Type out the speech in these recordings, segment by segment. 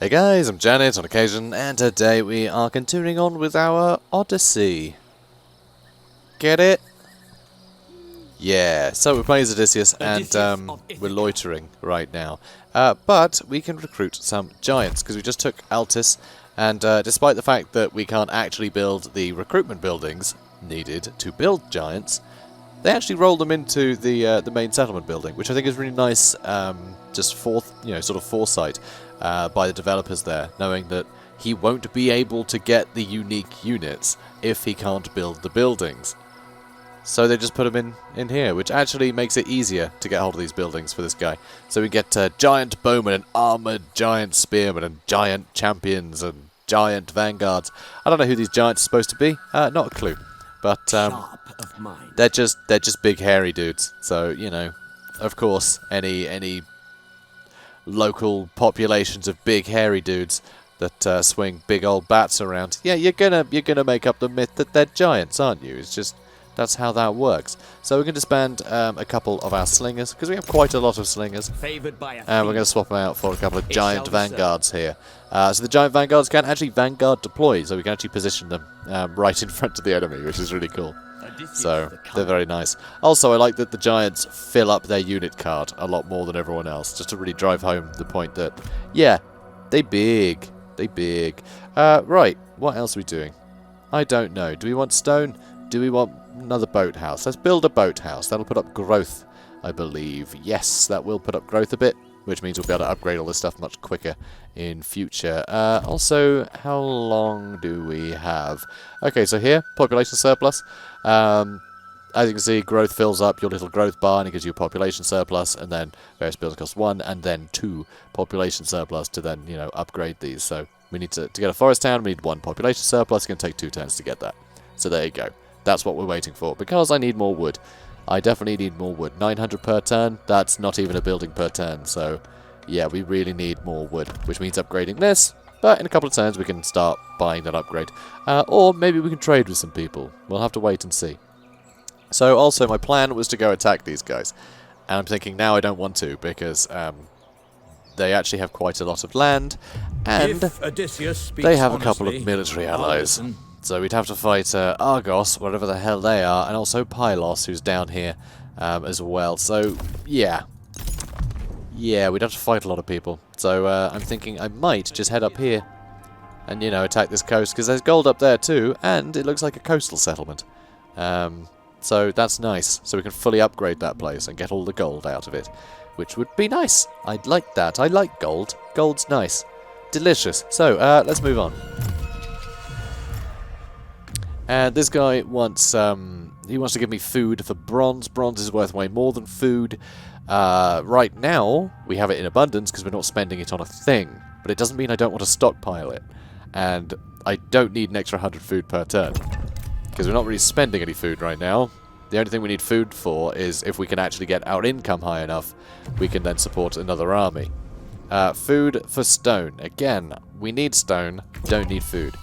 Hey guys, I'm JanetOnOccasion, and today we are continuing on with our Odyssey. Get it? Yeah, so we're playing as Odysseus, and we're loitering right now. But we can recruit some giants, because we just took Altis, and despite the fact that we can't actually build the recruitment buildings needed to build giants, they actually rolled them into the main settlement building, which I think is really nice, just sort of foresight by the developers there, knowing that he won't be able to get the unique units if he can't build the buildings. So they just put them in here, which actually makes it easier to get hold of these buildings for this guy. So we get giant bowmen and armoured giant spearmen and giant champions and giant vanguards. I don't know who these giants are supposed to be, not a clue. But they're just big hairy dudes. So, you know, of course, any local populations of big hairy dudes that swing big old bats around, yeah, you're gonna make up the myth that they're giants, aren't you? It's just that's how that works. So we're going to disband a couple of our slingers, because we have quite a lot of slingers. And we're going to swap them out for a couple of giant vanguards here. So the giant vanguards can actually vanguard deploy, so we can actually position them right in front of the enemy, which is really cool. So they're very nice. Also, I like that the giants fill up their unit card a lot more than everyone else, just to really drive home the point that, yeah, they big. They big. Right, what else are we doing? I don't know. Do we want stone? Do we want another boathouse? Let's build a boathouse. That'll put up growth, I believe. Yes, that will put up growth a bit, which means we'll be able to upgrade all this stuff much quicker in future. Also, how long do we have? Okay, so here, population surplus. As you can see, growth fills up your little growth bar and it gives you a population surplus, and then various buildings cost 1 and then 2 population surplus to then, you know, upgrade these. So we need to get a forest town, we need 1 population surplus. It's going to take 2 turns to get that. So there you go. That's what we're waiting for, because I need more wood. I definitely need more wood. 900 per turn, that's not even a building per turn, so yeah, we really need more wood, which means upgrading this, but in a couple of turns we can start buying that upgrade. Or maybe we can trade with some people. We'll have to wait and see. So also my plan was to go attack these guys, and I'm thinking now I don't want to, because they actually have quite a lot of land, and they have a couple of military allies. So we'd have to fight Argos, whatever the hell they are, and also Pylos, who's down here as well. So, yeah. Yeah, we'd have to fight a lot of people. So I'm thinking I might just head up here and, you know, attack this coast, because there's gold up there too, and it looks like a coastal settlement. So that's nice. So we can fully upgrade that place and get all the gold out of it, which would be nice. I'd like that. I like gold. Gold's nice. Delicious. So, let's move on. And this guy wants, he wants to give me food for bronze. Bronze is worth way more than food. Right now, we have it in abundance because we're not spending it on a thing. But it doesn't mean I don't want to stockpile it. And I don't need an extra 100 food per turn, because we're not really spending any food right now. The only thing we need food for is if we can actually get our income high enough, we can then support another army. Food for stone. Again, we need stone, don't need food.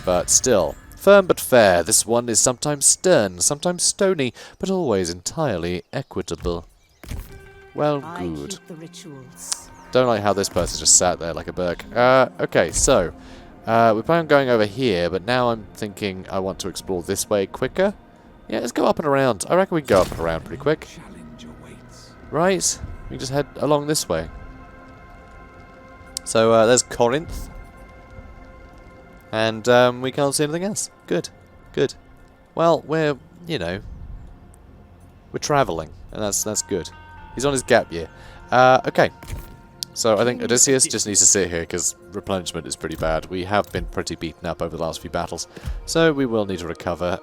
But still, firm but fair. This one is sometimes stern, sometimes stony, but always entirely equitable. Well, good. Don't like how this person just sat there like a Burke. Okay, so we plan on going over here, but now I'm thinking I want to explore this way quicker. Yeah, let's go up and around. I reckon we can go up and around pretty quick. Right, we can just head along this way. So there's Corinth. And we can't see anything else. Good. Good. Well, we're, you know, we're travelling, and that's good. He's on his gap year. Okay. So I think Odysseus just needs to sit here, because replenishment is pretty bad. We have been pretty beaten up over the last few battles, so we will need to recover.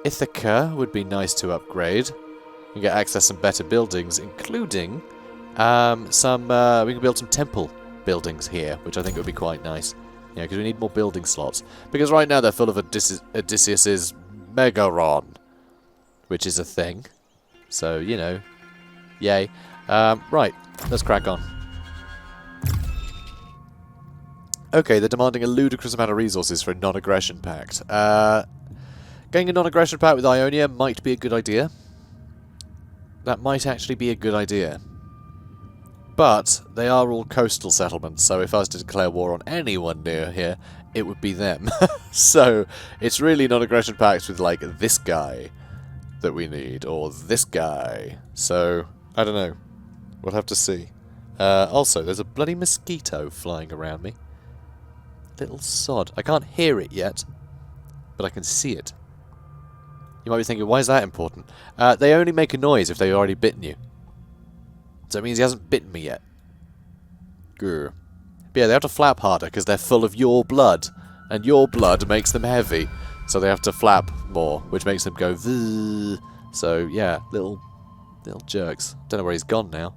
Ithaca would be nice to upgrade. We can get access to some better buildings, including we can build some temple buildings here, which I think would be quite nice. Yeah, because we need more building slots. Because right now they're full of Odysseus's Megaron, which is a thing. So, you know, yay. Right, let's crack on. Okay, they're demanding a ludicrous amount of resources for a non-aggression pact. Getting a non-aggression pact with Ionia might be a good idea. That might actually be a good idea. But they are all coastal settlements, so if I was to declare war on anyone near here, it would be them. So it's really non-aggression pacts with, like, this guy that we need, or this guy. So, I don't know. We'll have to see. Also, there's a bloody mosquito flying around me. Little sod. I can't hear it yet, but I can see it. You might be thinking, why is that important? They only make a noise if they've already bitten you. So it means he hasn't bitten me yet. Grr. But yeah, they have to flap harder because they're full of your blood. And your blood makes them heavy. So they have to flap more, which makes them go Vee. So yeah, little jerks. Don't know where he's gone now.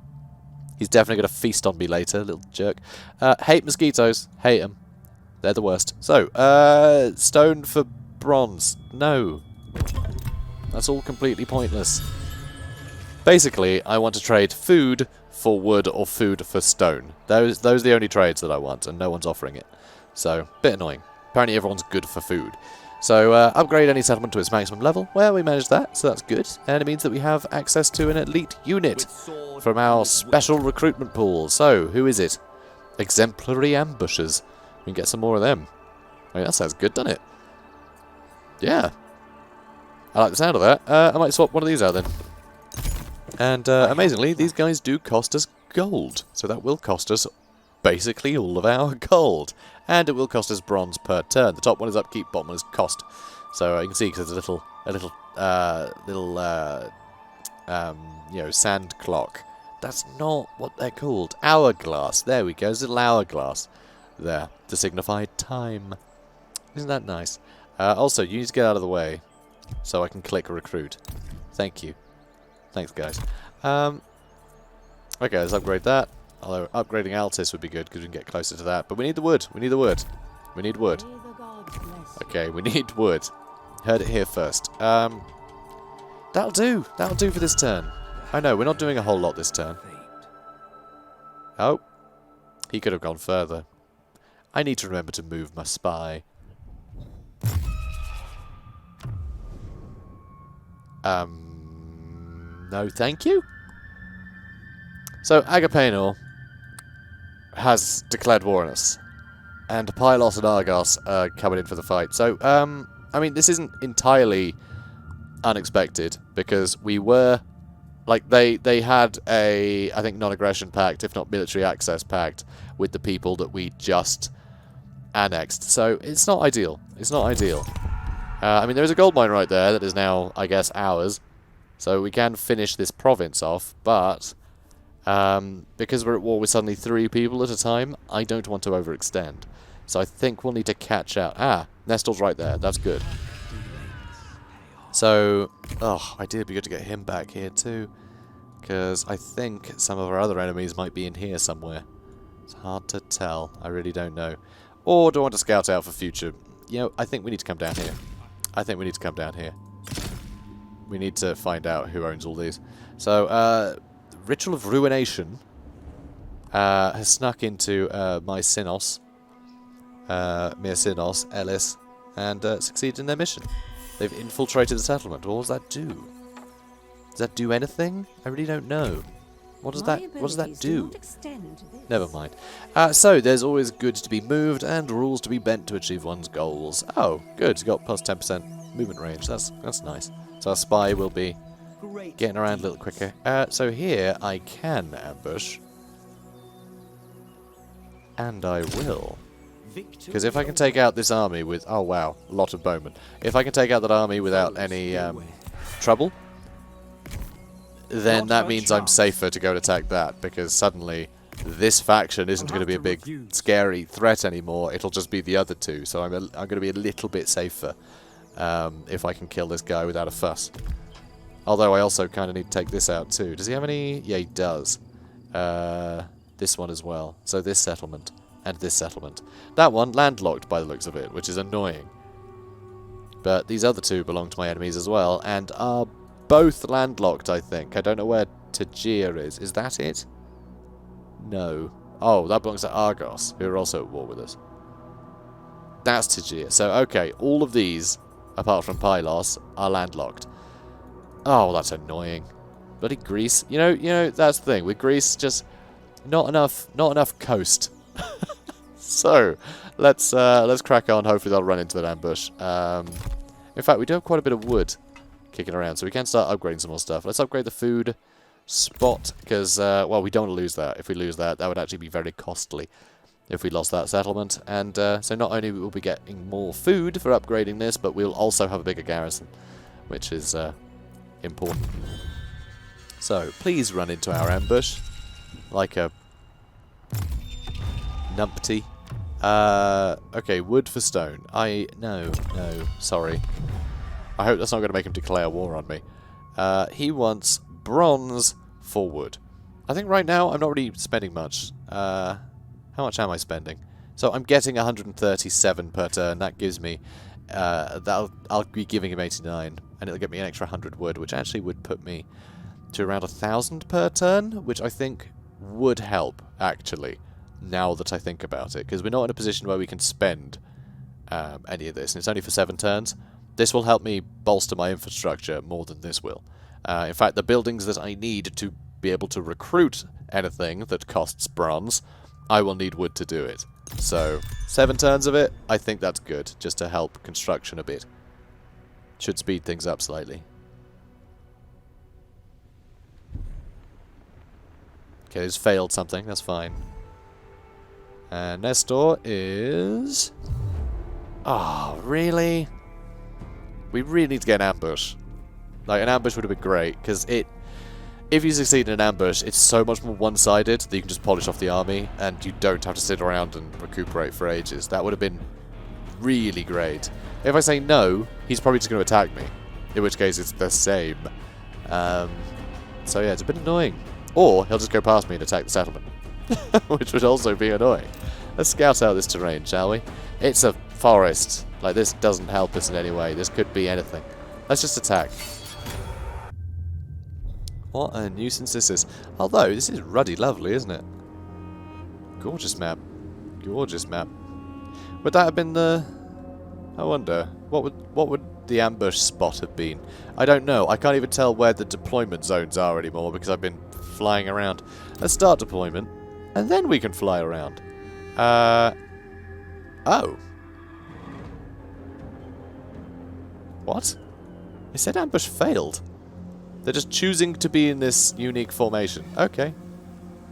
He's definitely going to feast on me later, little jerk. Hate mosquitoes. Hate them. They're the worst. So, stone for bronze. No. That's all completely pointless. Basically, I want to trade food for wood or food for stone. Those are the only trades that I want, and no one's offering it. So, bit annoying. Apparently everyone's good for food. So, upgrade any settlement to its maximum level. Well, we managed that, so that's good. And it means that we have access to an elite unit from our special recruitment pool. So, who is it? Exemplary ambushers. We can get some more of them. I mean, that sounds good, doesn't it? Yeah. I like the sound of that. I might swap one of these out then. And amazingly, these guys do cost us gold. So that will cost us basically all of our gold. And it will cost us bronze per turn. The top one is upkeep, bottom one is cost. So you can see because there's a little you know, sand clock. That's not what they're called. Hourglass. There we go. There's a little hourglass there to signify time. Isn't that nice? Also, you need to get out of the way so I can click recruit. Thank you. Thanks, guys. Okay, let's upgrade that. Although upgrading Altis would be good because we can get closer to that. But we need the wood. We need the wood. We need wood. Okay, we need wood. Heard it here first. That'll do. That'll do for this turn. I know, we're not doing a whole lot this turn. Oh. He could have gone further. I need to remember to move my spy. No thank you? So, Agapenor has declared war on us. And Pylos and Argos are coming in for the fight. So, I mean, this isn't entirely unexpected, because we were... Like, they had a, I think, non-aggression pact, if not military access pact, with the people that we just annexed. So, it's not ideal. It's not ideal. I mean, there is a gold mine right there that is now, I guess, ours. So, we can finish this province off, but... because we're at war with suddenly 3 people at a time, I don't want to overextend. So I think we'll need to catch out. Ah, Nestor's right there. That's good. So, oh, ideally it'd be good to get him back here too. Because I think some of our other enemies might be in here somewhere. It's hard to tell. I really don't know. Or do I want to scout out for future? You know, I think we need to come down here. I think we need to come down here. We need to find out who owns all these. So, Ritual of Ruination has snuck into my Synos, Mir Synos, Ellis, and succeeded in their mission. They've infiltrated the settlement. What does that do? Does that do anything? I really don't know. What does that do? Never mind. So, there's always goods to be moved and rules to be bent to achieve one's goals. Oh, good. It's got plus 10% movement range. That's nice. So our spy will be getting around a little quicker. So here I can ambush. And I will. Because if I can take out this army with... Oh wow, a lot of bowmen. If I can take out that army without any trouble, then that means I'm safer to go and attack that. Because suddenly this faction isn't going to be a big scary threat anymore. It'll just be the other two. So I'm going to be a little bit safer if I can kill this guy without a fuss. Although I also kind of need to take this out too. Does he have any? Yeah, he does. This one as well. So this settlement and this settlement. That one landlocked by the looks of it, which is annoying. But these other two belong to my enemies as well, and are both landlocked, I think. I don't know where Tajir is. Is that it? No. Oh, that belongs to Argos, who are also at war with us. That's Tajir. So, okay, all of these, apart from Pylos, are landlocked. Oh, that's annoying. Bloody Greece. You know, that's the thing. With Greece, just Not enough coast. So, let's crack on. Hopefully they'll run into that ambush. In fact, we do have quite a bit of wood kicking around, so we can start upgrading some more stuff. Let's upgrade the food spot, because, well, we don't want to lose that. If we lose that, that would actually be very costly if we lost that settlement. And so not only will we be getting more food for upgrading this, but we'll also have a bigger garrison, which is important. So, please run into our ambush like a numpty. Okay, wood for stone. No, sorry. I hope that's not going to make him declare war on me. He wants bronze for wood. I think right now I'm not really spending much. How much am I spending? So I'm getting 137 per turn. That gives me... I'll be giving him 89, and it'll get me an extra 100 wood, which actually would put me to around 1,000 per turn, which I think would help, actually, now that I think about it, because we're not in a position where we can spend any of this, and it's only for 7 turns. This will help me bolster my infrastructure more than this will. In fact, the buildings that I need to be able to recruit anything that costs bronze, I will need wood to do it. So, 7 turns of it, I think that's good, just to help construction a bit. Should speed things up slightly. Okay, he's failed something, that's fine. And Nestor is... Oh, really? We really need to get an ambush. Like, an ambush would have been great, because if you succeed in an ambush, it's so much more one-sided that you can just polish off the army, and you don't have to sit around and recuperate for ages. That would have been really great. If I say no, he's probably just going to attack me, in which case it's the same. So yeah, it's a bit annoying. Or he'll just go past me and attack the settlement, which would also be annoying. Let's scout out this terrain, shall we? It's a forest. Like, this doesn't help us in any way. This could be anything. Let's just attack. What a nuisance this is. Although, this is ruddy lovely, isn't it? Gorgeous map. Gorgeous map. Would that have been the... I wonder. What would the ambush spot have been? I don't know. I can't even tell where the deployment zones are anymore because I've been flying around. Let's start deployment, and then we can fly around. Oh. What? It said ambush failed. They're just choosing to be in this unique formation. Okay.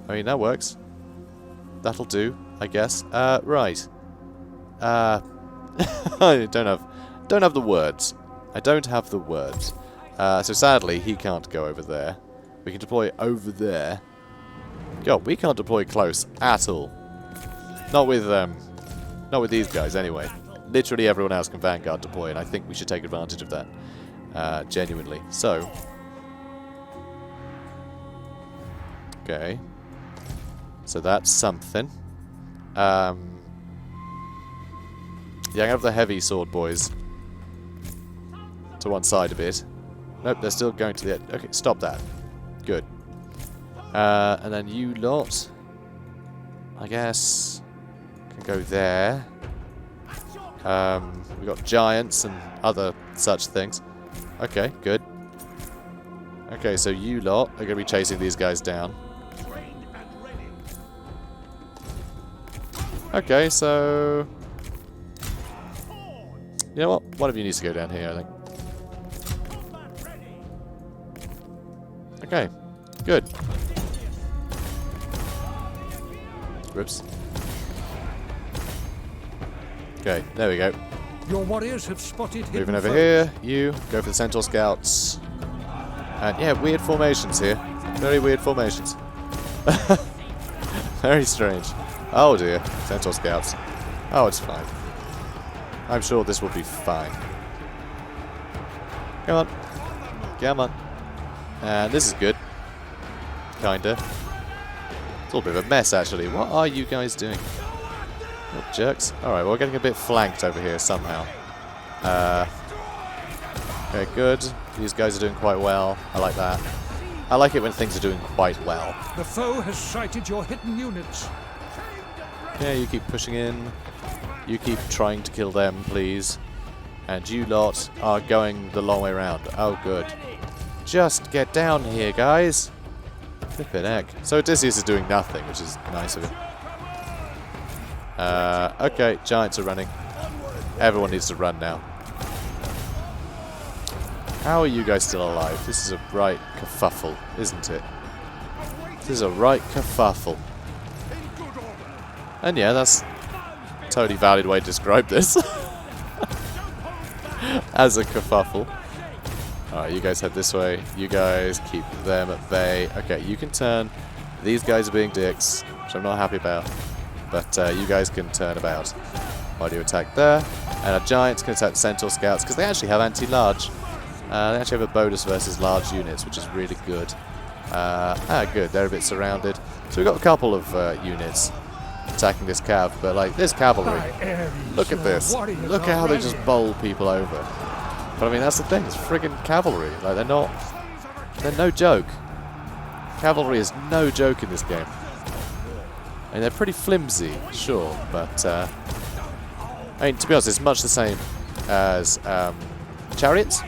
I mean, that works. That'll do, I guess. Right. I don't have the words. I don't have the words. So sadly, he can't go over there. We can deploy over there. God, we can't deploy close at all. Not with these guys, anyway. Literally everyone else can Vanguard deploy, and I think we should take advantage of that. Genuinely. So. Okay. So that's something. Yeah, I'm gonna have the heavy sword boys to one side a bit. Nope, they're still going to the edge. Okay, stop that. Good. And then you lot, I guess, can go there. We've got giants and other such things. Okay, good. Okay, so you lot are going to be chasing these guys down. Okay, so... You know what? One of you needs to go down here, I think. Okay, good. Whoops. Okay, there we go. Your warriors have spotted hidden Moving over foes. here, you go for the Centaur Scouts. And yeah, weird formations here. Very weird formations. Very strange. Oh dear, Centaur Scouts. Oh, it's fine. I'm sure this will be fine. Come on. Come on. And this is good. Kinda. It's all a bit of a mess, actually. What are you guys doing? Oh, jerks. Alright, well, we're getting a bit flanked over here somehow. Okay, good. These guys are doing quite well. I like that. I like it when things are doing quite well. The foe has sighted your hidden units. Yeah, you keep pushing in. You keep trying to kill them, please. And you lot are going the long way around. Oh, good. Just get down here, guys. Flippin' heck. So Odysseus is doing nothing, which is nice of him. Okay, giants are running. Everyone needs to run now. How are you guys still alive? This is a right kerfuffle, isn't it? This is a right kerfuffle. And yeah, that's a totally valid way to describe this. As a kerfuffle. Alright, you guys head this way. You guys keep them at bay. Okay, you can turn. These guys are being dicks, which I'm not happy about. But you guys can turn about. Why do you attack there? And our giants can attack the centaur scouts, because they actually have anti-large. They actually have a bonus versus large units, which is really good. Good, they're a bit surrounded. So we've got a couple of units attacking this cav, but like this cavalry, look at this. Look at how they just bowl people over. But I mean, that's the thing, it's friggin' cavalry. Like, they're no joke. Cavalry is no joke in this game. I mean, they're pretty flimsy, sure, but I mean, to be honest, it's much the same as chariots.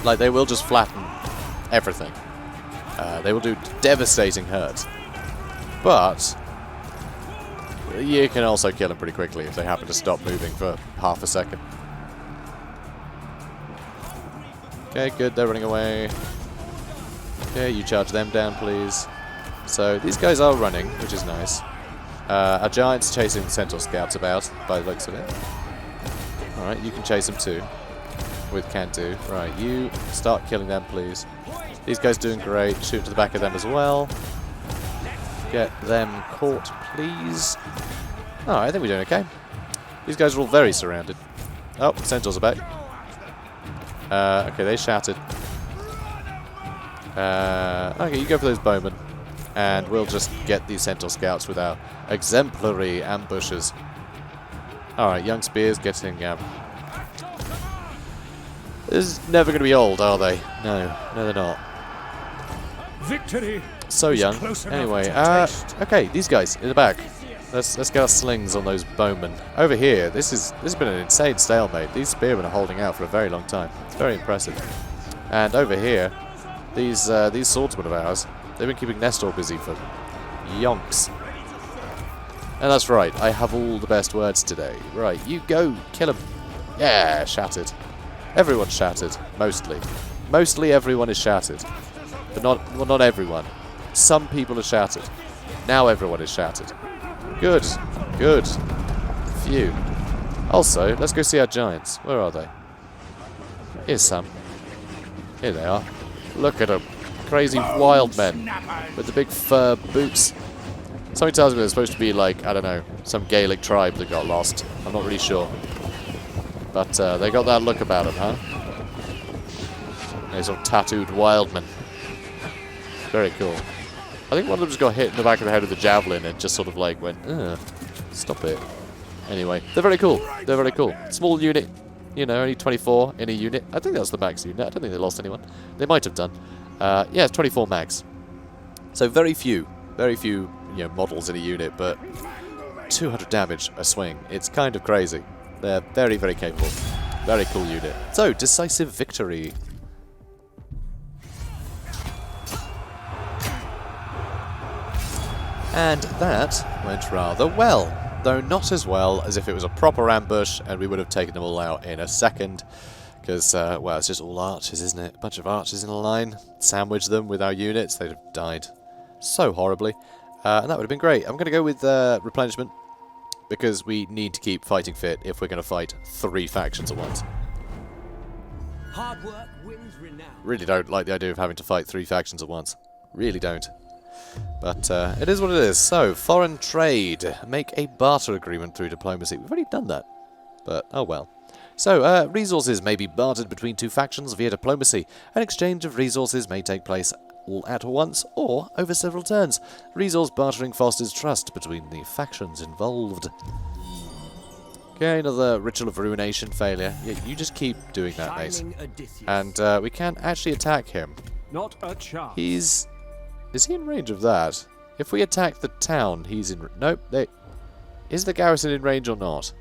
Like, they will just flatten everything. They will do devastating hurt. But you can also kill them pretty quickly if they happen to stop moving for half a second. Okay, good, they're running away. Okay, you charge them down, please. So, these guys are running, which is nice. Our giant's chasing centaur scouts about, by the looks of it. Alright, you can chase them too. With can do. Right, you start killing them, please. These guys doing great. Shoot to the back of them as well. Get them caught, please. Oh, I think we're doing okay. These guys are all very surrounded. Oh, centaurs are back. Okay, they shattered. Okay, you go for those bowmen. And we'll just get these centaur scouts with our exemplary ambushes. Alright, young spears getting... This is never going to be old, are they? No, they're not. Victory. So young. Anyway, okay, these guys in the back. Let's get our slings on those bowmen. Over here, this has been an insane stalemate. These spearmen are holding out for a very long time. It's very impressive. And over here, these swordsmen of ours, they've been keeping Nestor busy for yonks. And that's right, I have all the best words today. Right, you go, kill him. Yeah, shattered. Everyone's shattered, mostly. Mostly everyone is shattered. But not everyone. Some people are shattered. Now everyone is shattered. Good, good. Phew. Also, let's go see our giants. Where are they? Here's some. Here they are. Look at them. Crazy wild men with the big fur boots. Something tells me they're supposed to be like, I don't know, some Gaelic tribe that got lost. I'm not really sure. But they got that look about them, huh? They're sort of tattooed wildmen. Very cool. I think one of them just got hit in the back of the head with a javelin and just sort of like went, ugh, stop it. Anyway, they're very cool. They're very cool. Small unit, you know, only 24 in a unit. I think that was the max unit. I don't think they lost anyone. They might have done. Yeah, it's 24 max. So very few, you know, models in a unit, but 200 damage a swing. It's kind of crazy. They're very, very capable. Very cool unit. So, decisive victory. And that went rather well. Though not as well as if it was a proper ambush and we would have taken them all out in a second. Because, well, it's just all archers, isn't it? A bunch of archers in a line. Sandwich them with our units. They'd have died so horribly. And that would have been great. I'm going to go with replenishment. Because we need to keep fighting fit if we're going to fight 3 factions at once. Hard work wins renown. Really don't like the idea of having to fight 3 factions at once. Really don't. But it is what it is. So, foreign trade. Make a barter agreement through diplomacy. We've already done that. But, oh well. So, resources may be bartered between 2 factions via diplomacy. An exchange of resources may take place all at once or over several turns. Resource bartering fosters trust between the factions involved. Okay, another ritual of ruination failure. Yeah, you just keep doing that, mate. And we can actually attack him. Not a chance. Is he in range of that? If we attack the town, he's in... Nope. Is the garrison in range or not?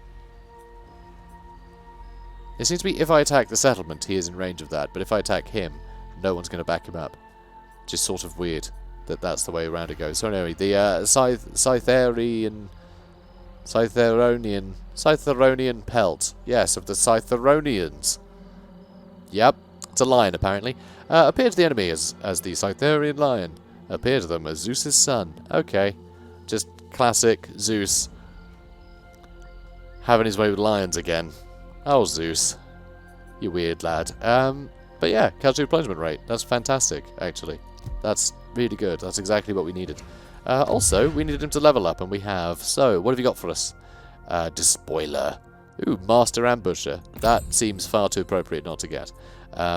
It seems to be if I attack the settlement, he is in range of that. But if I attack him, no one's going to back him up. Which is sort of weird. that's the way around it goes. So anyway, the Scytheronian pelt. Yes, of the Scytheronians. Yep, it's a lion apparently. Appear to the enemy as the Scytherian lion. Appear to them as Zeus's son. Okay, just classic Zeus having his way with lions again. Oh, Zeus, you weird lad. But yeah, casualty replenishment rate. That's fantastic, actually. That's really good. That's exactly what we needed. Also, we needed him to level up, and we have. So, what have you got for us? Despoiler. Ooh, Master Ambusher. That seems far too appropriate not to get.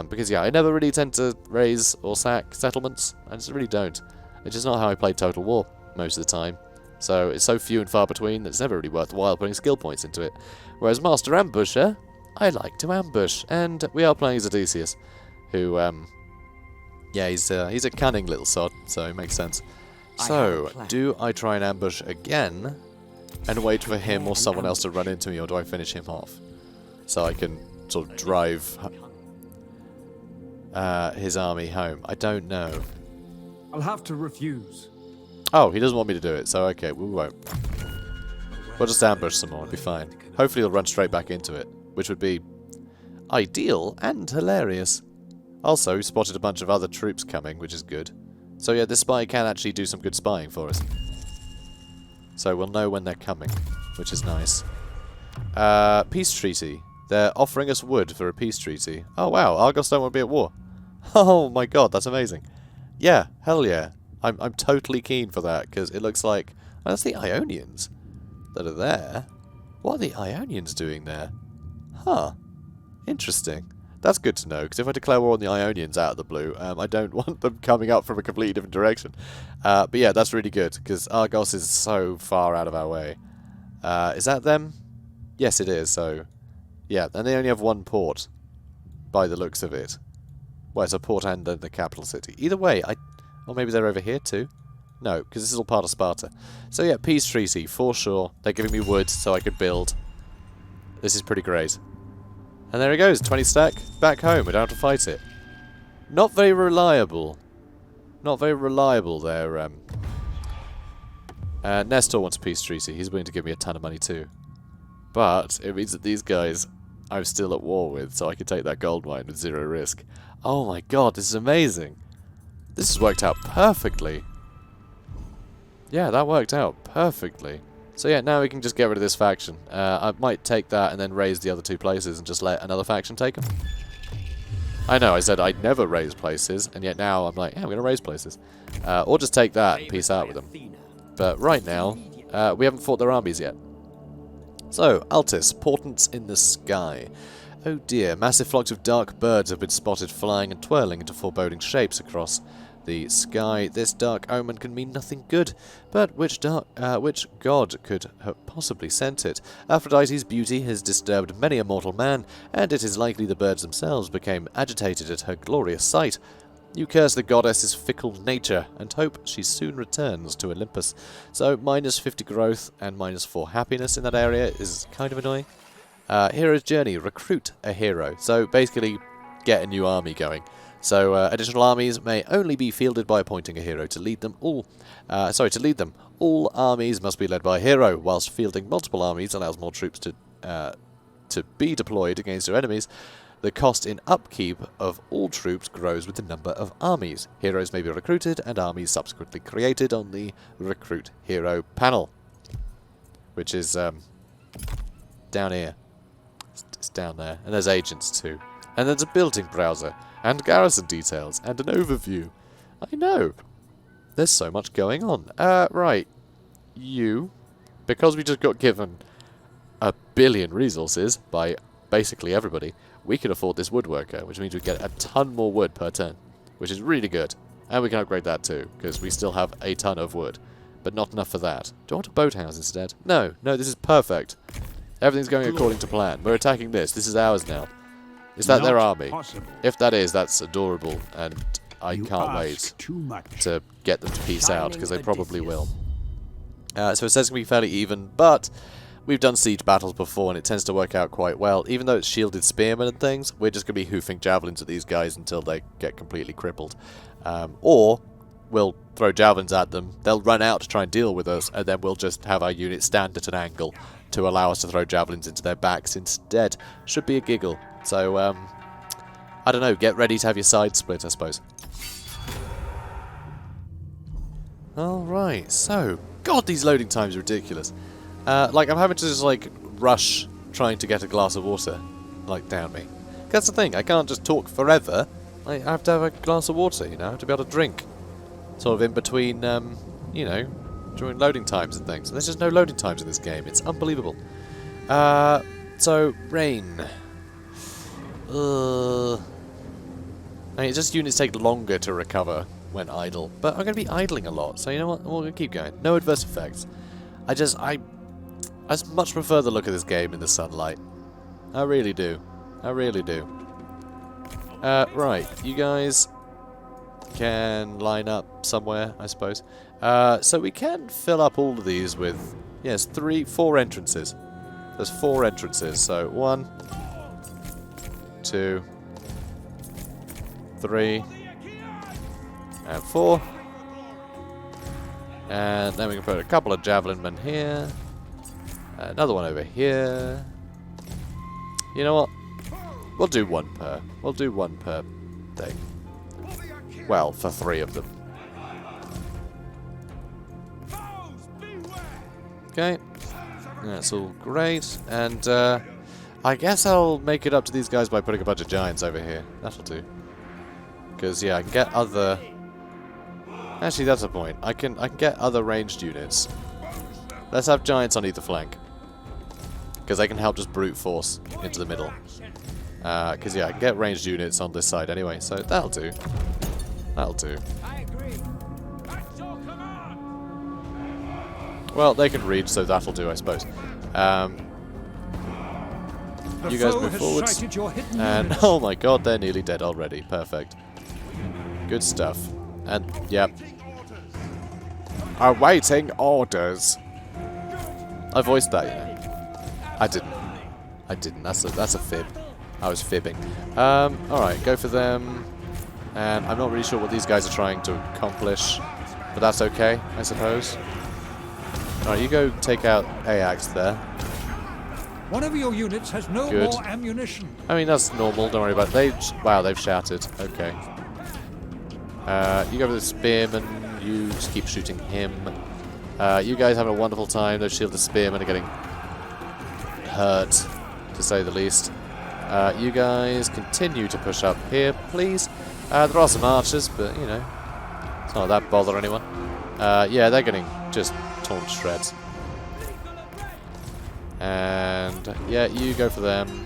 Because, yeah, I never really tend to raise or sack settlements. I just really don't. It's just not how I play Total War most of the time. So, it's so few and far between that it's never really worthwhile putting skill points into it. Whereas Master Ambusher, I like to ambush. And we are playing as Odysseus, who, yeah, he's a cunning little sod, so it makes sense. So, do I try and ambush again and wait for him or someone else to run into me, or do I finish him off? So I can sort of drive his army home. I don't know. I'll have to refuse. Oh, he doesn't want me to do it, so okay, we won't. We'll just ambush some more, it'll be fine. Hopefully he'll run straight back into it, which would be ideal and hilarious. Also, we spotted a bunch of other troops coming, which is good. So yeah, this spy can actually do some good spying for us. So we'll know when they're coming, which is nice. Peace treaty. They're offering us wood for a peace treaty. Oh wow, Argos don't want to be at war. Oh my god, that's amazing. Yeah, hell yeah. I'm totally keen for that, because it looks like... Oh, that's the Ionians that are there. What are the Ionians doing there? Huh. Interesting. That's good to know, because if I declare war on the Ionians out of the blue, I don't want them coming up from a completely different direction. But yeah, that's really good, because Argos is so far out of our way. Is that them? Yes, it is, so... Yeah, and they only have one port, by the looks of it. Well, it's a port and then the capital city. Either way, or maybe they're over here too? No, because this is all part of Sparta. So yeah, peace treaty, for sure. They're giving me wood so I could build. This is pretty great. And there it goes, 20 stack, back home, we don't have to fight it. Not very reliable. Not very reliable there. Nestor wants a peace treaty, he's willing to give me a ton of money too. But it means that these guys I'm still at war with, so I can take that gold mine with zero risk. Oh my god, this is amazing. This has worked out perfectly. Yeah, that worked out perfectly. So yeah, now we can just get rid of this faction. I might take that and then raise the other two places and just let another faction take them. I know, I said I'd never raise places, and yet now I'm like, yeah, I'm going to raise places. Or just take that and peace out with them. But right now, we haven't fought their armies yet. So, Altis, portents in the sky. Oh dear, massive flocks of dark birds have been spotted flying and twirling into foreboding shapes across the sky. This dark omen can mean nothing good, but which god could have possibly sent it? Aphrodite's beauty has disturbed many a mortal man, and it is likely the birds themselves became agitated at her glorious sight. You curse the goddess's fickle nature, and hope she soon returns to Olympus. So, minus 50 growth and minus 4 happiness in that area is kind of annoying. Hero's Journey, recruit a hero. So, basically, get a new army going. So, additional armies may only be fielded by appointing a hero to lead them all. All armies must be led by a hero, whilst fielding multiple armies allows more troops to be deployed against their enemies. The cost in upkeep of all troops grows with the number of armies. Heroes may be recruited and armies subsequently created on the Recruit Hero panel. Which is down here. It's down there. And there's agents too. And there's a building browser. And garrison details. And an overview. I know. There's so much going on. Right. You. Because we just got given 1 billion resources by basically everybody, we can afford this woodworker, which means we get a ton more wood per turn, which is really good. And we can upgrade that too, because we still have a ton of wood, but not enough for that. Do I want a boathouse instead? No, this is perfect. Everything's going according to plan. We're attacking this. This is ours now. Is that their army? If that is, that's adorable, and I can't wait to get them to peace out, because they probably will. So it says it's going to be fairly even, but we've done siege battles before, and it tends to work out quite well. Even though it's shielded spearmen and things, we're just going to be hoofing javelins at these guys until they get completely crippled. Or we'll throw javelins at them, they'll run out to try and deal with us, and then we'll just have our unit stand at an angle to allow us to throw javelins into their backs instead. Should be a giggle. So, I don't know, get ready to have your side split, I suppose. Alright, so, God, these loading times are ridiculous. Like, I'm having to just, like, rush trying to get a glass of water, like, down me. That's the thing, I can't just talk forever. I have to have a glass of water, you know, I have to be able to drink. Sort of in between, you know, during loading times and things. And there's just no loading times in this game, it's unbelievable. So, rain. I mean, just units take longer to recover when idle, but I'm going to be idling a lot, so you know what, we're going to keep going. No adverse effects. I just much prefer the look of this game in the sunlight. I really do. I really do. Right, you guys can line up somewhere, I suppose. So we can fill up all of these with, yes, 4 entrances. There's 4 entrances, so 1, 2, 3, and 4. And then we can put a couple of javelin men here. Another one over here. You know what? We'll do 1 per. We'll do 1 per thing. Well, for 3 of them. Okay. That's all great. And I guess I'll make it up to these guys by putting a bunch of giants over here. That'll do. Because, yeah, I can get other... Actually, that's the point. I can get other ranged units. Let's have giants on either flank. Because they can help just brute force into the middle. Because, yeah, I can get ranged units on this side anyway, so that'll do. That'll do. Well, they can reach, so that'll do, I suppose. You guys move forwards. And, oh my god, they're nearly dead already. Perfect. Good stuff. And, yep. Awaiting orders. I voiced that, you know. I didn't. I didn't. That's a fib. I was fibbing. Alright, go for them. And I'm not really sure what these guys are trying to accomplish. But that's okay, I suppose. Alright, you go take out Ajax there. One of your units has no more ammunition. I mean, that's normal, don't worry about it. Wow, they've shattered. Okay. You go for the spearman. You just keep shooting him. You guys having a wonderful time. Those shielded spearmen are getting hurt, to say the least. You guys continue to push up here, please. There are some archers, but, you know, it's not that bother anyone. Yeah, they're getting just torn to shreds. And, yeah, you go for them.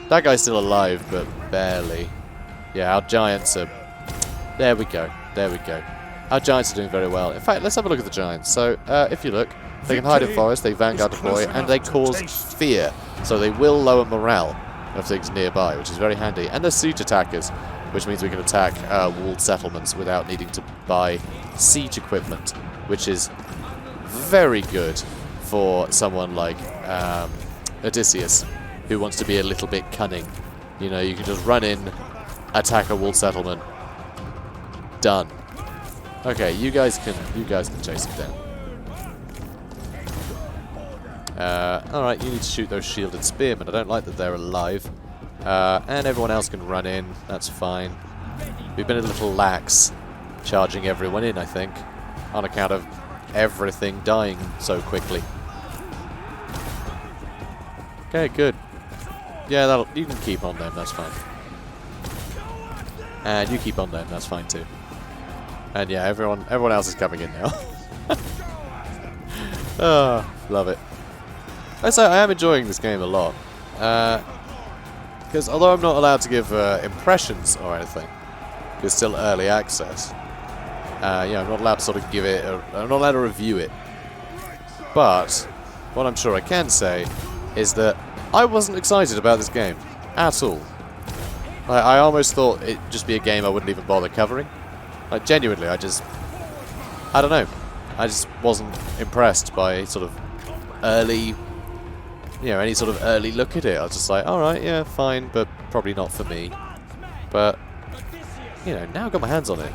That guy's still alive, but barely. Yeah, our giants are... There we go. There we go. Our giants are doing very well. In fact, let's have a look at the giants. So, if you look, they can hide in forest, they vanguard deploy, and they cause fear. So they will lower morale of things nearby, which is very handy. And they're siege attackers, which means we can attack walled settlements without needing to buy siege equipment, which is very good for someone like Odysseus, who wants to be a little bit cunning. You know, you can just run in, attack a walled settlement. Done. Okay, you guys can chase him down. Alright, you need to shoot those shielded spearmen. I don't like that they're alive. And everyone else can run in. That's fine. We've been a little lax charging everyone in, I think, on account of everything dying so quickly. Okay, good. Yeah, you can keep on them, that's fine. And you keep on them, that's fine too. And yeah, everyone else is coming in now. Oh, love it. I am enjoying this game a lot. Because although I'm not allowed to give impressions or anything, it's still early access. Yeah, I'm not allowed to sort of give it, I'm not allowed to review it. But what I'm sure I can say is that I wasn't excited about this game at all. I almost thought it'd just be a game I wouldn't even bother covering. Like, genuinely, I don't know. I just wasn't impressed by sort of early, you know, any sort of early look at it. I was just like, alright, yeah, fine, but probably not for me. But, you know, now I've got my hands on it.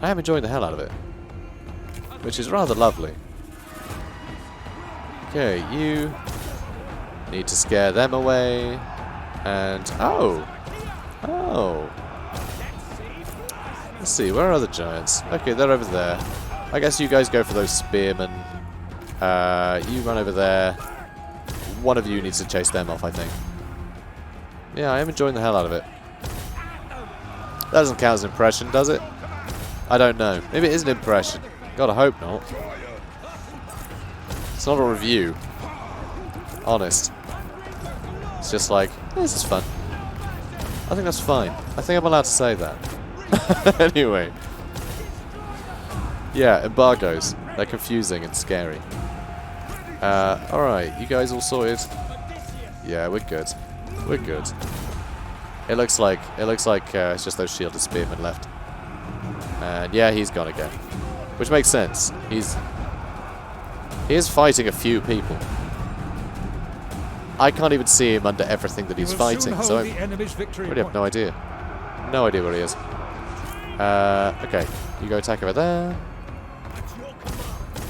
I am enjoying the hell out of it. Which is rather lovely. Okay, you need to scare them away. And... oh! Oh! Let's see, where are the giants? Okay, they're over there. I guess you guys go for those spearmen. You run over there. One of you needs to chase them off, I think. Yeah, I am enjoying the hell out of it. That doesn't count as an impression, does it? I don't know. Maybe it is an impression. God, I hope not. It's not a review. Honest. It's just like, this is fun. I think that's fine. I think I'm allowed to say that. Anyway. Yeah, embargoes. They're confusing and scary. Alright, you guys all sorted? Yeah, we're good. We're good. It looks like it's just those shielded spearmen left. And yeah, he's gone again. Which makes sense. He is fighting a few people. I can't even see him under everything that he's fighting, so I really have no idea. No idea where he is. Okay, you go attack over there.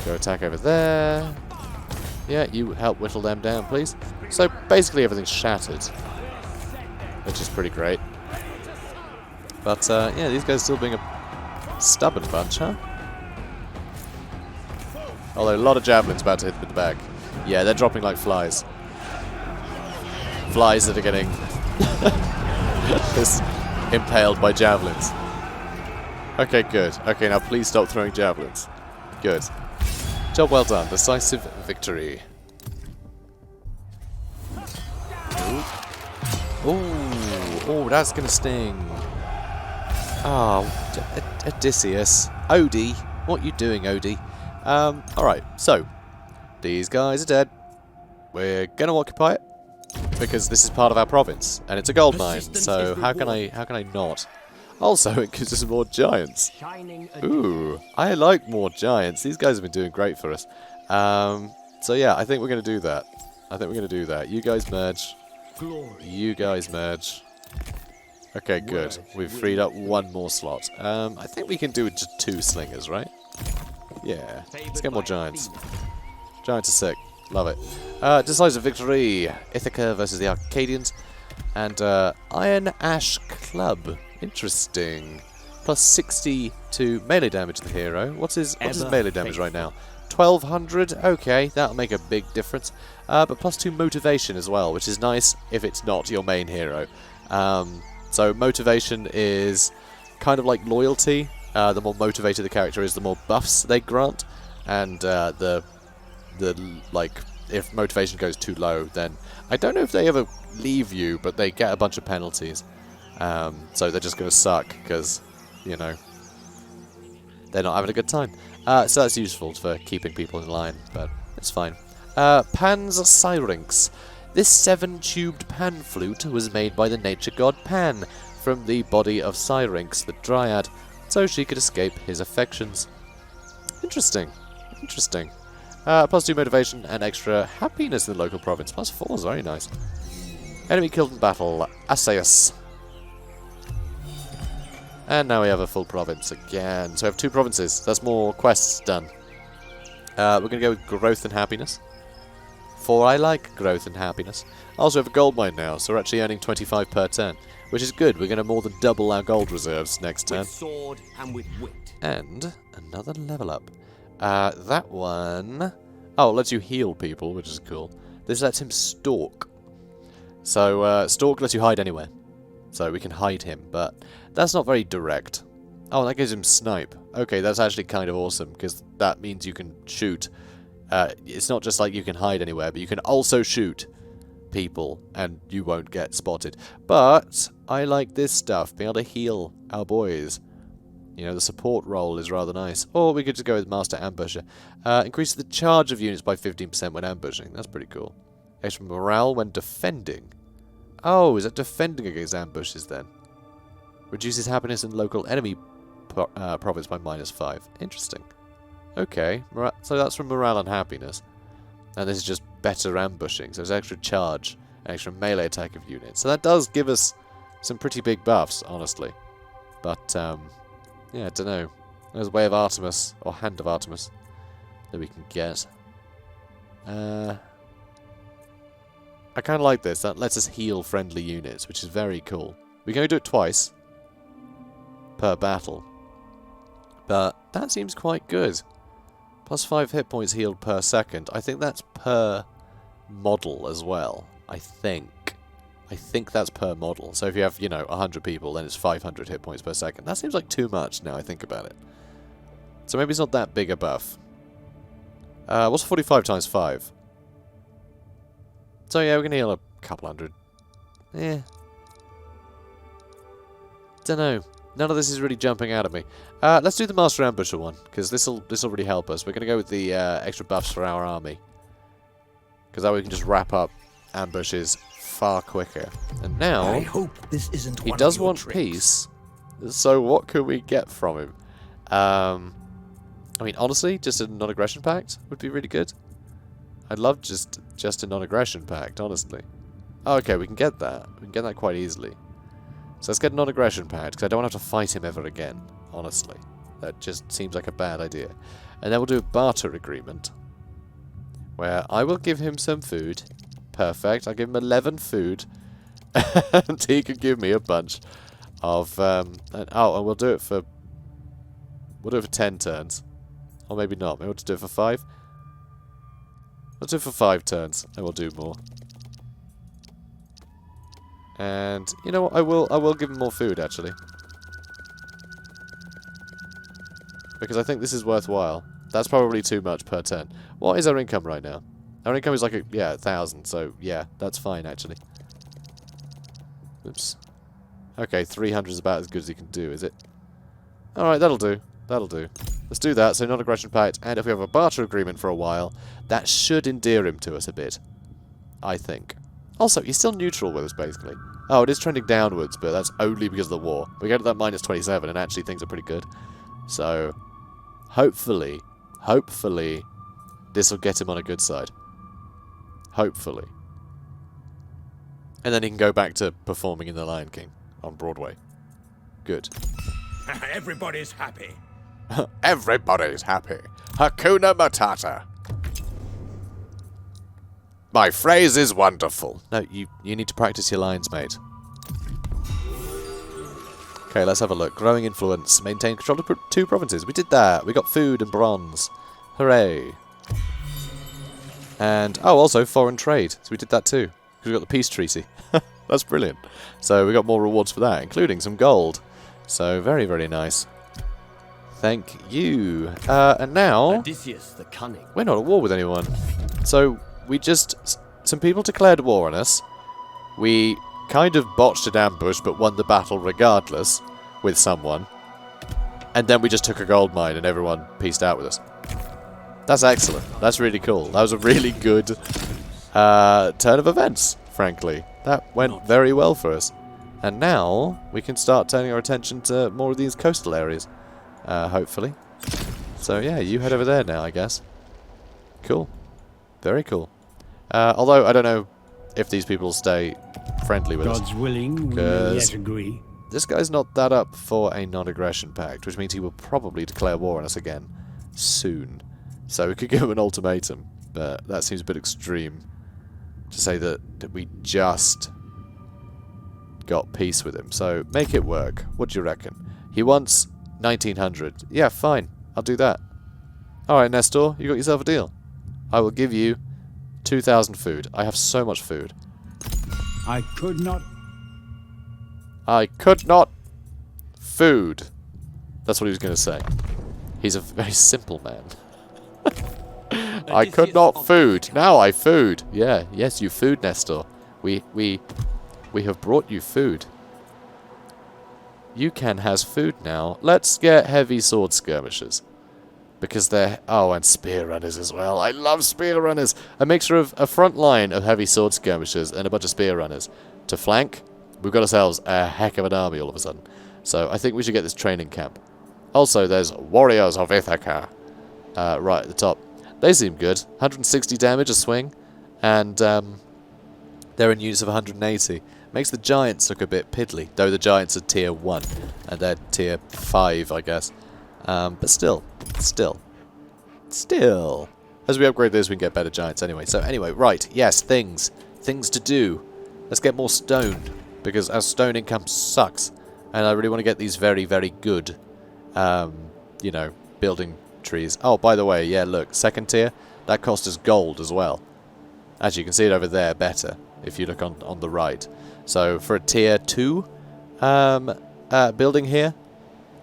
Go attack over there. Yeah, you help whittle them down, please. So basically everything's shattered, which is pretty great. But yeah, these guys still being a stubborn bunch, huh? Although a lot of javelins about to hit them in the back. Yeah, they're dropping like flies. Flies that are getting just impaled by javelins. Okay, good. Okay, now please stop throwing javelins. Good. Job well done. Decisive victory. Oh, that's gonna sting. Oh, Odysseus. Odie. What you doing, Odie? Alright, so these guys are dead. We're gonna occupy it because this is part of our province and it's a gold mine, so how can I not? Also, it gives us more giants. Ooh, I like more giants. These guys have been doing great for us. So yeah, I think we're gonna do that. You guys merge. You guys merge. Okay, good. We've freed up one more slot. I think we can do just 2 slingers, right? Yeah. Let's get more giants. Giants are sick. Love it. Decisive victory. Ithaca versus the Arcadians. And Iron Ash Club. Interesting. Plus 60 to melee damage to the hero. What's his melee damage right now? 1200? Okay, that'll make a big difference. But plus 2 motivation as well, which is nice if it's not your main hero. So motivation is kind of like loyalty. The more motivated the character is, the more buffs they grant. And like, if motivation goes too low, then I don't know if they ever leave you, but they get a bunch of penalties. So they're just going to suck because, you know, they're not having a good time. So that's useful for keeping people in line, but it's fine. Pan's Syrinx. This 7-tubed pan flute was made by the nature god Pan from the body of Syrinx, the dryad, so she could escape his affections. Interesting. Interesting. Plus 2 motivation and extra happiness in the local province. Plus 4 is very nice. Enemy killed in battle. Odysseus. And now we have a full province again. So we have 2 provinces. That's more quests done. We're going to go with growth and happiness. For I like growth and happiness. I also have a gold mine now, so we're actually earning 25 per turn, which is good. We're going to more than double our gold reserves next turn. With sword and with wit. And another level up. That one... oh, it lets you heal people, which is cool. This lets him stalk. So, stalk lets you hide anywhere. So we can hide him, but that's not very direct. Oh, that gives him snipe. Okay, that's actually kind of awesome, because that means you can shoot. It's not just like you can hide anywhere, but you can also shoot people, and you won't get spotted. But I like this stuff, being able to heal our boys. You know, the support role is rather nice. Or we could just go with Master Ambusher. Increase the charge of units by 15% when ambushing. That's pretty cool. Extra morale when defending. Oh, is that defending against ambushes then? Reduces happiness in local enemy province by -5. Interesting. Okay, so that's from morale and happiness. And this is just better ambushing, so it's extra charge, extra melee attack of units. So that does give us some pretty big buffs, honestly. But, yeah, I don't know. There's a Way of Artemis, or Hand of Artemis, that we can get. I kind of like this. That lets us heal friendly units, which is very cool. We can only do it twice per battle. But that seems quite good. Plus 5 hit points healed per second. I think that's per model as well. I think that's per model. So if you have, 100 people, then it's 500 hit points per second. That seems like too much now I think about it. So maybe it's not that big a buff. What's 45 times 5? So yeah, we can heal a couple hundred. Dunno. None of this is really jumping out at me. Let's do the Master Ambusher one, because this'll really help us. We're going to go with the extra buffs for our army. Because that way we can just wrap up ambushes far quicker. And now, I hope this isn't he one does of your want tricks. peace. So what could we get from him? I mean, honestly, just a non-aggression pact would be really good. I'd love just a non-aggression pact, honestly. Oh, okay, we can get that. We can get that quite easily. So let's get a non-aggression pact, because I don't want to have to fight him ever again, honestly. That just seems like a bad idea. And then we'll do a barter agreement, where I will give him some food. Perfect. I'll give him 11 food, and he can give me a bunch of... and we'll do it for... We'll do it for 10 turns. Or maybe not. Maybe we'll just do it for 5. Let's do it for 5 turns, and we'll do more. And you know what? I will give him more food actually, because I think this is worthwhile. That's probably too much per turn. What is our income right now? Our income is like 1,000. So yeah, that's fine actually. Oops. Okay, 300 is about as good as he can do, is it? All right, that'll do. That'll do. Let's do that. So non-aggression pact, and if we have a barter agreement for a while, that should endear him to us a bit, I think. Also, he's still neutral with us, basically. Oh, it is trending downwards, but that's only because of the war. We get to that minus 27, and actually things are pretty good. So, hopefully, this will get him on a good side. Hopefully. And then he can go back to performing in The Lion King on Broadway. Good. Everybody's happy. Everybody's happy. Hakuna Matata. My phrase is wonderful. No, you need to practice your lines, mate. Okay, let's have a look. Growing influence. Maintain control of 2 provinces. We did that. We got food and bronze. Hooray. And, oh, also foreign trade. So we did that too. Because we got the peace treaty. That's brilliant. So we got more rewards for that, including some gold. So very, very nice. Thank you. And now... Odysseus the Cunning. We're not at war with anyone. So... some people declared war on us. We kind of botched an ambush, but won the battle regardless with someone. And then we just took a gold mine, and everyone peaced out with us. That's excellent. That's really cool. That was a really good turn of events, frankly. That went very well for us. And now we can start turning our attention to more of these coastal areas, hopefully. So yeah, you head over there now, I guess. Cool. Very cool. Although, I don't know if these people stay friendly with us. God's willing, we may yet agree. This guy's not that up for a non-aggression pact, which means he will probably declare war on us again soon. So we could give him an ultimatum, but that seems a bit extreme to say that we just got peace with him. So make it work. What do you reckon? He wants 1900. Yeah, fine. I'll do that. Alright, Nestor, you got yourself a deal. I will give you 2,000 food. I have so much food. I could not... Food. That's what he was going to say. He's a very simple man. I could not food. Now I food. Yeah, yes, you food, Nestor. We have brought you food. Yukan has food now. Let's get heavy sword skirmishers. Because they're... Oh, and spear runners as well. I love spear runners. A mixture of a front line of heavy sword skirmishers and a bunch of spear runners. To flank, we've got ourselves a heck of an army all of a sudden. So I think we should get this training camp. Also, there's Warriors of Ithaca. Right at the top. They seem good. 160 damage a swing. And they're in units of 180. Makes the Giants look a bit piddly. Though the Giants are tier 1. And they're tier 5, I guess. But still. As we upgrade this, we can get better giants anyway. So anyway, right, yes, things to do. Let's get more stone, because our stone income sucks. And I really want to get these very, very good, you know, building trees. Oh, by the way, yeah, look, second tier, that cost us gold as well. Actually, you can see it over there better, if you look on the right. So, for a tier 2 building here,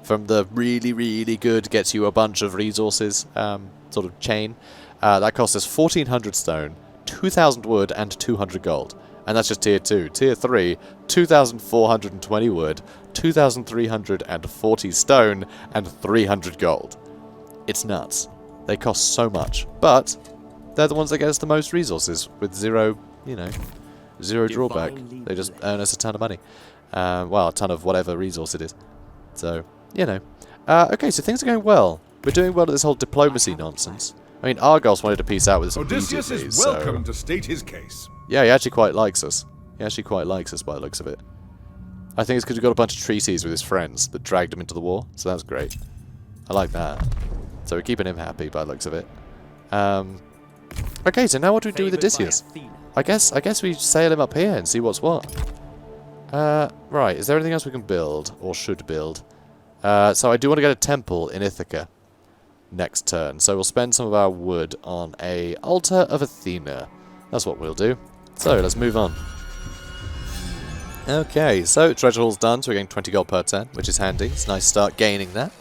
from the really, really good, gets you a bunch of resources, sort of chain, that costs us 1,400 stone, 2,000 wood, and 200 gold. And that's just tier 2. Tier 3, 2,420 wood, 2,340 stone, and 300 gold. It's nuts. They cost so much. But they're the ones that get us the most resources with zero, you know, zero drawback. They just earn us a ton of money. Well, a ton of whatever resource it is. So, you know. Okay, so things are going well. We're doing well at this whole diplomacy nonsense. I mean, Argos wanted to peace out with us Odysseus immediately, is welcome to state his case. yeah, he actually quite likes us. He actually quite likes us by the looks of it. I think it's because we've got a bunch of treaties with his friends that dragged him into the war, so that's great. I like that. So we're keeping him happy by the looks of it. Okay, so now what do we do with Odysseus? I guess we sail him up here and see what's what. Right, is there anything else we can build, or should build? So I do want to get a temple in Ithaca next turn, so we'll spend some of our wood on a altar of Athena. That's what we'll do. So, let's move on. Okay, so treasure hall's done, so we're getting 20 gold per turn, which is handy. It's nice to start gaining that.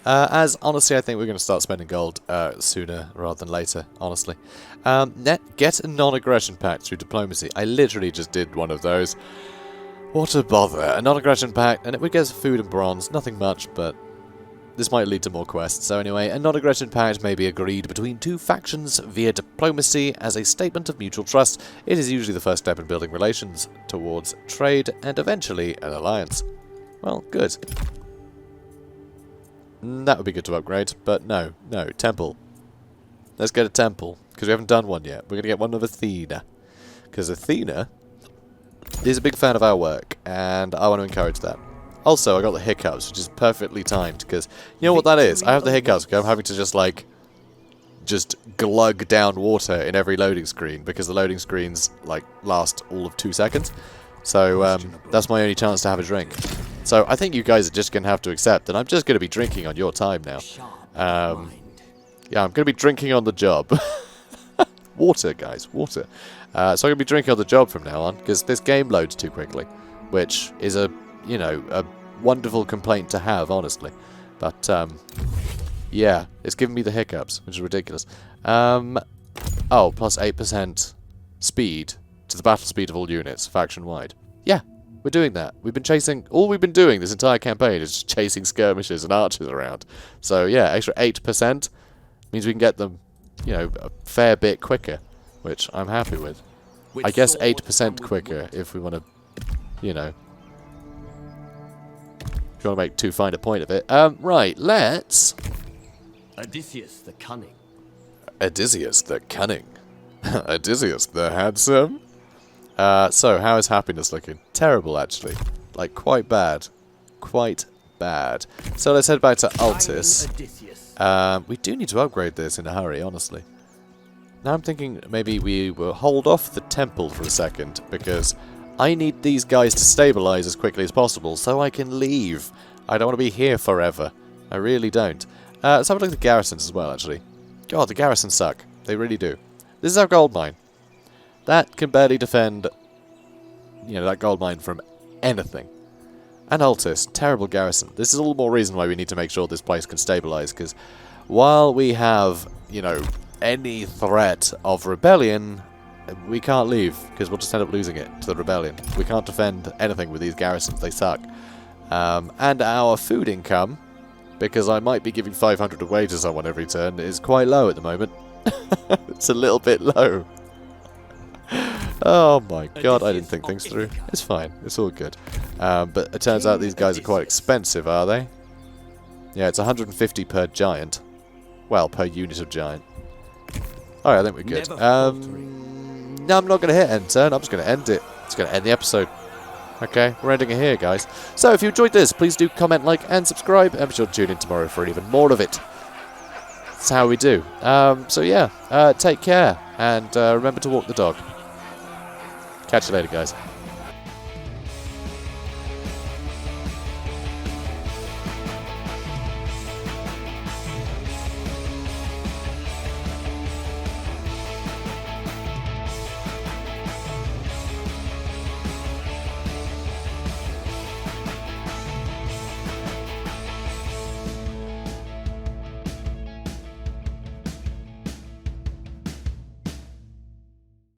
As, honestly, I think we're going to start spending gold sooner rather than later, honestly. Get a non-aggression pact through diplomacy. I literally just did one of those. What a bother. A non-aggression pact, and it would get us food and bronze. Nothing much, but this might lead to more quests. So anyway, a non-aggression pact may be agreed between two factions via diplomacy as a statement of mutual trust. It is usually the first step in building relations towards trade and eventually an alliance. Well, good. That would be good to upgrade, but no, temple. Let's get a temple, because we haven't done one yet. We're going to get one of Athena, because Athena is a big fan of our work, and I want to encourage that. Also, I got the hiccups, which is perfectly timed, because you know what that is? I have the hiccups because I'm having to just glug down water in every loading screen, because the loading screens, last all of 2 seconds. So, that's my only chance to have a drink. So, I think you guys are just going to have to accept that I'm just going to be drinking on your time now. Yeah, I'm going to be drinking on the job. Water, guys, water. So I'm going to be drinking on the job from now on, because this game loads too quickly, which is a wonderful complaint to have, honestly. But, yeah, it's giving me the hiccups, which is ridiculous. Oh, plus 8% speed to the battle speed of all units, faction-wide. Yeah, we're doing that. We've been chasing... All we've been doing this entire campaign is just chasing skirmishers and archers around. So, yeah, extra 8% means we can get them, a fair bit quicker, which I'm happy with. I guess 8% quicker if we want to, if you want to make too fine a point of it. Right, let's... Odysseus the cunning. Odysseus the cunning. Odysseus the handsome. So, how is happiness looking? Terrible, actually. Quite bad. Quite bad. So, let's head back to Altis. We do need to upgrade this in a hurry, honestly. Now I'm thinking maybe we will hold off the temple for a second, because I need these guys to stabilize as quickly as possible so I can leave. I don't want to be here forever. I really don't. Let's have a look at the garrisons as well, actually. God, the garrisons suck. They really do. This is our gold mine. That can barely defend, that gold mine from anything. And Altis, terrible garrison. This is all the more reason why we need to make sure this place can stabilize, because while we have, any threat of rebellion, we can't leave, because we'll just end up losing it to the rebellion. We can't defend anything with these garrisons, they suck. And our food income, because I might be giving 500 away to someone every turn, is quite low at the moment. It's a little bit low. Oh my god, I didn't think things through. It's fine, it's all good. But it turns out these guys are quite expensive, are they? Yeah, it's 150 per giant. Well, per unit of giant. Alright, I think we're good. No, I'm not going to hit end turn. I'm just going to end it. It's going to end the episode. Okay, we're ending it here, guys. So if you enjoyed this, please do comment, like, and subscribe, and be sure to tune in tomorrow for even more of it. That's how we do. So yeah, take care, and remember to walk the dog. Catch you later, guys.